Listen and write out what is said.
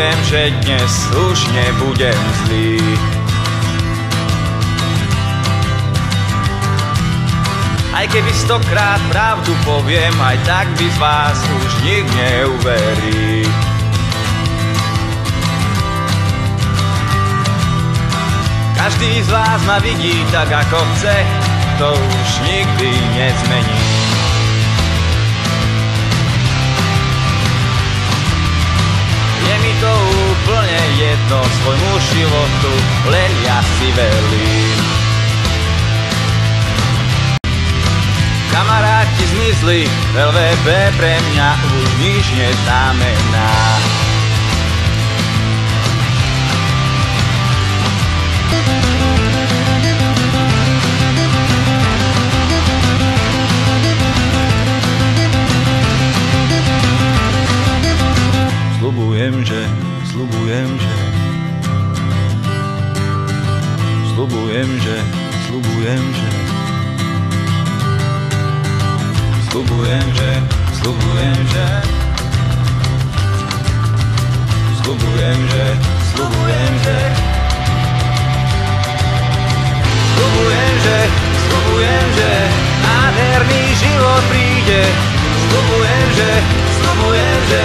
Sľubujem, že dnes už nebudem zlý. Aj keby 100-krát pravdu poviem, aj tak by z vás už nik neuverí. Každý z vás ma vidí tak, ako chce, to už nikdy nezmení. Je mi to úplne jedno, svojmu životu len ja si velím. Kamaráti zmizli, LVB pre mňa už nič neznamená. Sľubujem, že Sľubujem, že Sľubujem, že Sľubujem, že Sľubujem, že Sľubujem, že Sľubujem, že Sľubujem, že Sľubujem, že Sľubujem, že nádherný život príde. Sľubujem, že Sľubujem, že